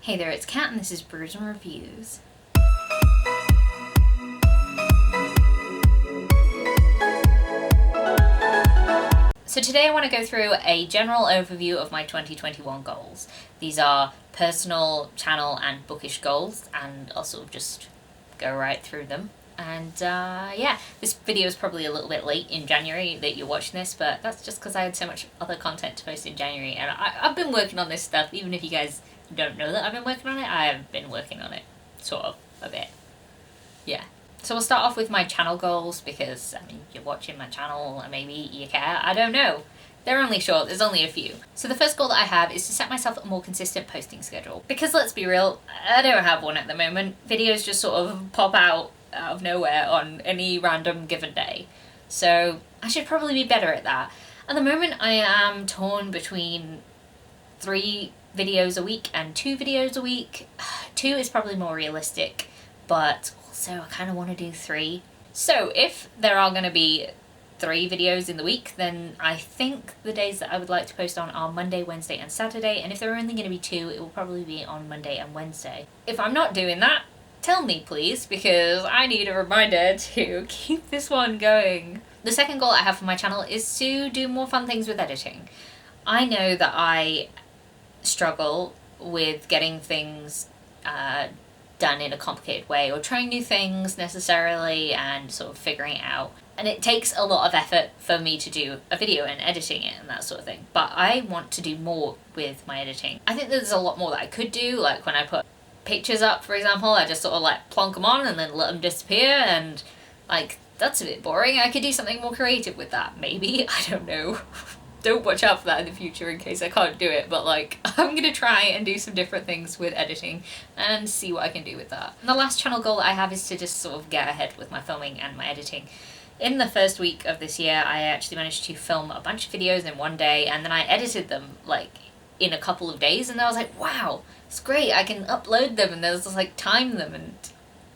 Hey there, it's Kat and this is Brews and Reviews. So today I want to go through a general overview of my 2021 goals. These are personal, channel and bookish goals, and I'll sort of just go right through them. And yeah, this video is probably a little bit late in January that you're watching this, but that's just because I had so much other content to post in January, and I've been working on this stuff. Even if you guys don't know that I've been working on it, I have been working on it, sort of, a bit. Yeah. So we'll start off with my channel goals, because, I mean, you're watching my channel and maybe you care, I don't know. They're only short, there's only a few. So the first goal that I have is to set myself a more consistent posting schedule. Because let's be real, I don't have one at the moment. Videos just sort of pop out of nowhere on any random given day. So I should probably be better at that. At the moment I am torn between 3 videos a week and 2 videos a week. 2 is probably more realistic, but also I kind of want to do 3. So if there are going to be 3 videos in the week, then I think the days that I would like to post on are Monday, Wednesday and Saturday, and if there are only going to be 2, it will probably be on Monday and Wednesday. If I'm not doing that, tell me please, because I need a reminder to keep this one going. The second goal I have for my channel is to do more fun things with editing. I know that I struggle with getting things done in a complicated way, or trying new things necessarily and sort of figuring it out. And it takes a lot of effort for me to do a video and editing it and that sort of thing. But I want to do more with my editing. I think there's a lot more that I could do, like when I put pictures up, for example, I just sort of like plonk them on and then let them disappear, and like that's a bit boring. I could do something more creative with that, maybe. I don't know. Don't watch out for that in the future in case I can't do it, but like I'm gonna try and do some different things with editing and see what I can do with that. And the last channel goal I have is to just sort of get ahead with my filming and my editing. In the first week of this year, I actually managed to film a bunch of videos in one day, and then I edited them like in a couple of days, and I was like, wow, it's great, I can upload them and there's just like time them. And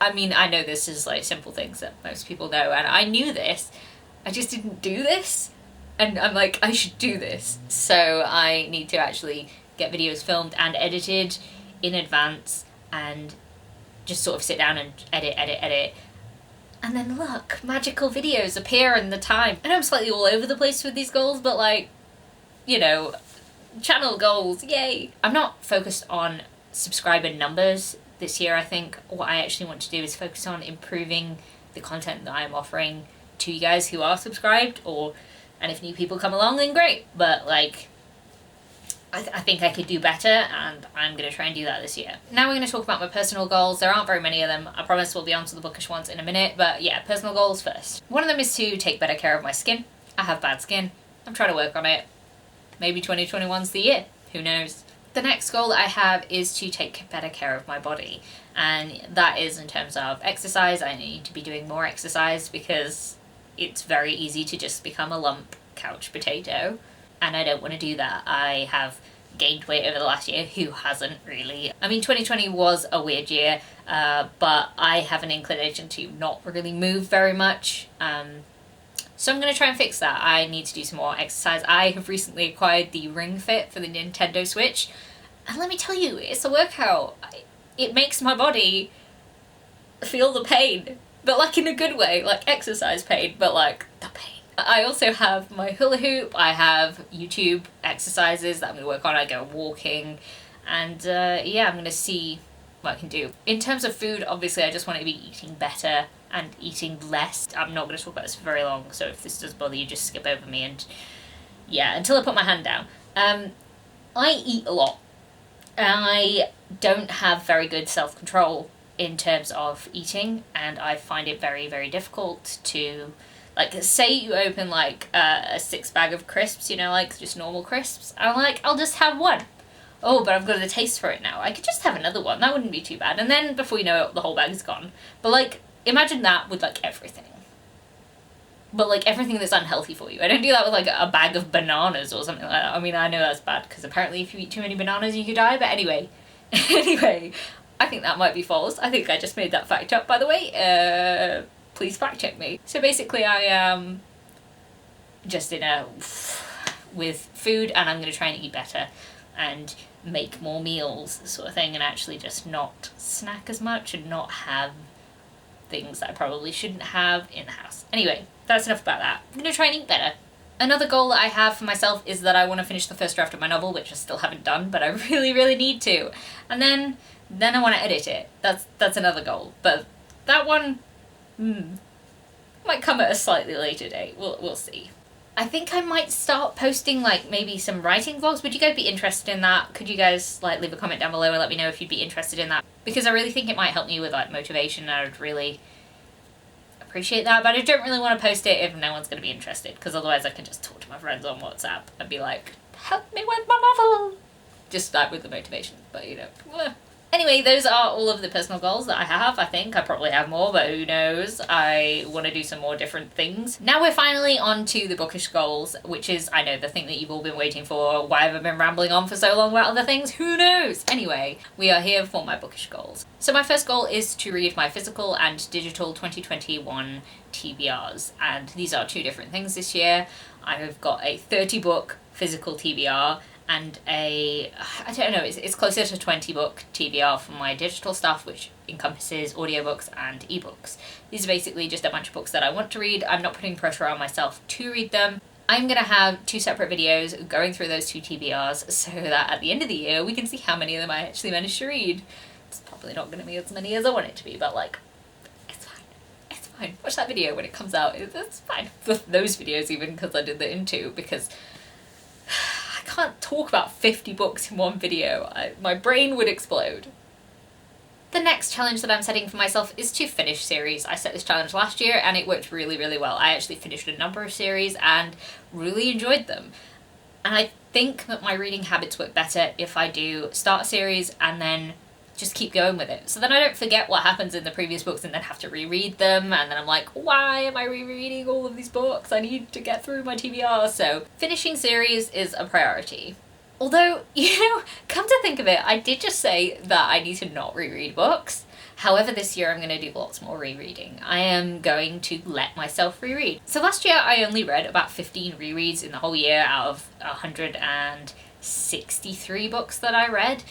I mean, I know this is like simple things that most people know, and I knew this, I just didn't do this. And I'm like, I should do this. So I need to actually get videos filmed and edited in advance and just sort of sit down and edit. And then look, magical videos appear in the time. I know I'm slightly all over the place with these goals, but like, you know, channel goals, yay! I'm not focused on subscriber numbers this year. I think what I actually want to do is focus on improving the content that I'm offering to you guys who are subscribed, and if new people come along, then great. But like, I think I could do better, and I'm going to try and do that this year. Now we're going to talk about my personal goals. There aren't very many of them. I promise we'll be on to the bookish ones in a minute, but yeah, personal goals first. One of them is to take better care of my skin. I have bad skin. I'm trying to work on it. Maybe 2021's the year. Who knows? The next goal that I have is to take better care of my body, and that is in terms of exercise. I need to be doing more exercise because it's very easy to just become a lump couch potato, and I don't want to do that. I have gained weight over the last year. Who hasn't, really? I mean, 2020 was a weird year, but I have an inclination to not really move very much, so I'm going to try and fix that. I need to do some more exercise. I have recently acquired the Ring Fit for the Nintendo Switch, and let me tell you, it's a workout. It makes my body feel the pain, but like in a good way, like exercise pain, but like the pain. I also have my hula hoop, I have YouTube exercises that I'm going to work on, I go walking, and yeah, I'm going to see what I can do. In terms of food, obviously I just want to be eating better and eating less. I'm not going to talk about this for very long, so if this does bother you, just skip over me, and yeah, until I put my hand down. I eat a lot. I don't have very good self-control in terms of eating, and I find it very, very difficult to, like, say you open like a 6-bag of crisps, you know, like just normal crisps, I'm like, I'll just have one. Oh, but I've got a taste for it now. I could just have another one, that wouldn't be too bad. And then before you know it, the whole bag is gone. But like, imagine that with like everything. But like everything that's unhealthy for you. I don't do that with like a bag of bananas or something like that. I mean, I know that's bad because apparently if you eat too many bananas you could die, but anyway. Anyway, I think that might be false. I think I just made that fact up, by the way. Please fact check me. So basically I am just in a with food, and I'm going to try and eat better. and make more meals sort of thing, and actually just not snack as much and not have things that I probably shouldn't have in the house. Anyway, that's enough about that. I'm going to try and eat better. Another goal that I have for myself is that I want to finish the first draft of my novel, which I still haven't done, but I really, really need to. And then I want to edit it. That's another goal. But that one might come at a slightly later date. We'll see. I think I might start posting like maybe some writing vlogs. Would you guys be interested in that? Could you guys like leave a comment down below and let me know if you'd be interested in that? Because I really think it might help me with like motivation, and I would really appreciate that. But I don't really want to post it if no one's going to be interested, because otherwise I can just talk to my friends on WhatsApp and be like, help me with my novel! Just start with the motivation, but you know. Anyway, those are all of the personal goals that I have. I think I probably have more, but who knows. I want to do some more different things. Now we're finally on to the bookish goals, which is, I know, the thing that you've all been waiting for. Why have I been rambling on for so long about other things? Who knows? Anyway, we are here for my bookish goals. So my first goal is to read my physical and digital 2021 TBRs, and these are two different things this year. I've got a 30-book physical TBR and I don't know, it's closer to 20-book TBR for my digital stuff, which encompasses audiobooks and ebooks. These are basically just a bunch of books that I want to read. I'm not putting pressure on myself to read them. I'm going to have 2 separate videos going through those 2 TBRs so that at the end of the year we can see how many of them I actually managed to read. It's probably not going to be as many as I want it to be, but like, it's fine. It's fine. Watch that video when it comes out. It's fine. Those videos even, because I did the into, because I can't talk about 50 books in one video. My brain would explode. The next challenge that I'm setting for myself is to finish series. I set this challenge last year and it worked really, really well. I actually finished a number of series and really enjoyed them. And I think that my reading habits work better if I do start a series and then just keep going with it. So then I don't forget what happens in the previous books and then have to reread them, and then I'm like, why am I rereading all of these books? I need to get through my TBR. So finishing series is a priority. Although, you know, come to think of it, I did just say that I need to not reread books. However, this year I'm going to do lots more rereading. I am going to let myself reread. So last year I only read about 15 rereads in the whole year out of 163 books that I read,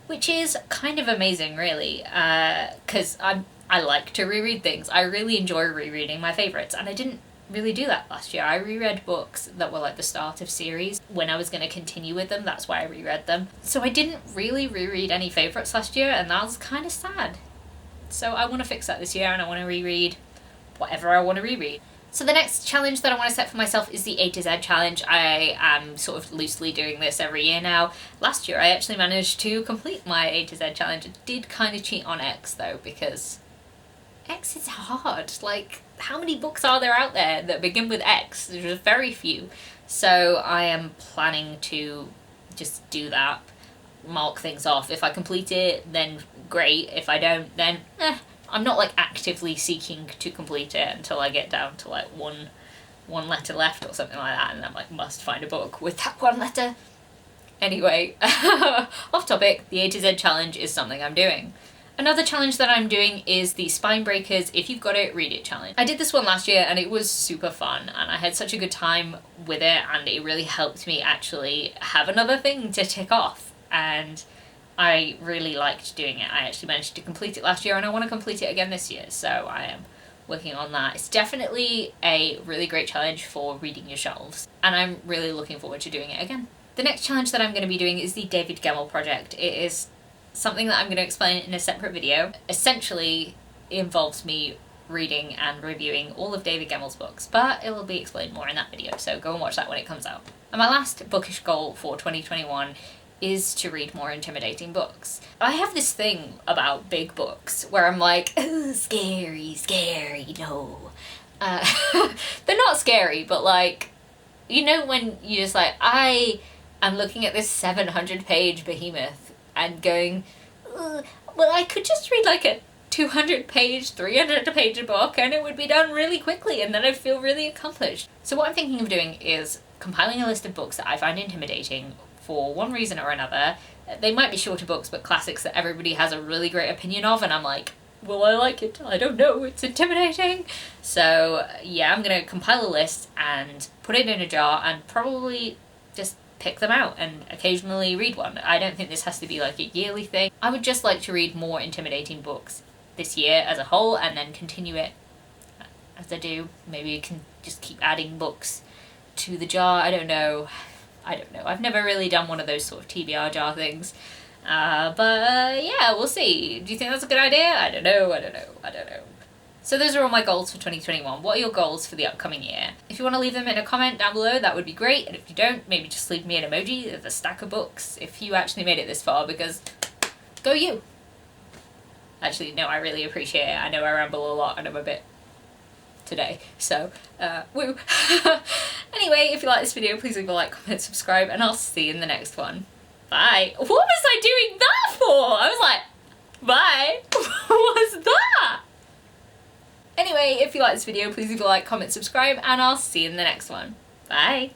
which is kind of amazing, really, because I like to reread things. I really enjoy rereading my favourites, and I didn't really do that last year. I reread books that were like the start of series. When I was going to continue with them, that's why I reread them. So I didn't really reread any favourites last year, and that was kind of sad. So I want to fix that this year, and I want to reread whatever I want to reread. So the next challenge that I want to set for myself is the A to Z challenge. I am sort of loosely doing this every year now. Last year I actually managed to complete my A to Z challenge. I did kind of cheat on X though, because X is hard. Like, how many books are there out there that begin with X? There's very few. So I am planning to just do that, mark things off. If I complete it, then great. If I don't, then I'm not like actively seeking to complete it until I get down to like one letter left or something like that, and I'm like, must find a book with that one letter. Anyway, off topic, the A to Z challenge is something I'm doing. Another challenge that I'm doing is the Spine Breakers If You've Got It, Read It challenge. I did this one last year and it was super fun, and I had such a good time with it, and it really helped me actually have another thing to tick off, and I really liked doing it. I actually managed to complete it last year and I want to complete it again this year, so I am working on that. It's definitely a really great challenge for reading your shelves, and I'm really looking forward to doing it again. The next challenge that I'm going to be doing is the David Gemmell project. It is something that I'm going to explain in a separate video. Essentially, it involves me reading and reviewing all of David Gemmell's books, but it will be explained more in that video, so go and watch that when it comes out. And my last bookish goal for 2021 is to read more intimidating books. I have this thing about big books where I'm like, oh, scary, no. They're not scary, but like, you know when you're just like, I am looking at this 700-page behemoth and going, well, I could just read like a 200-page, 300-page book and it would be done really quickly and then I'd feel really accomplished. So what I'm thinking of doing is compiling a list of books that I find intimidating for one reason or another. They might be shorter books, but classics that everybody has a really great opinion of, and I'm like, will I like it? I don't know, it's intimidating. So yeah, I'm gonna compile a list and put it in a jar and probably just pick them out and occasionally read one. I don't think this has to be like a yearly thing. I would just like to read more intimidating books this year as a whole, and then continue it as I do. Maybe I can just keep adding books to the jar. I don't know. I've never really done one of those sort of TBR jar things. But yeah, we'll see. Do you think that's a good idea? I don't know. So those are all my goals for 2021. What are your goals for the upcoming year? If you want to leave them in a comment down below, that would be great. And if you don't, maybe just leave me an emoji of a stack of books if you actually made it this far, because go you. Actually, no, I really appreciate it. I know I ramble a lot and I'm a bit today, so woo. Anyway, if you like this video, please leave a like, comment, subscribe, and I'll see you in the next one. Bye. What was I doing that for? I was like, bye. What was that? Anyway, if you like this video, please leave a like, comment, subscribe, and I'll see you in the next one. Bye.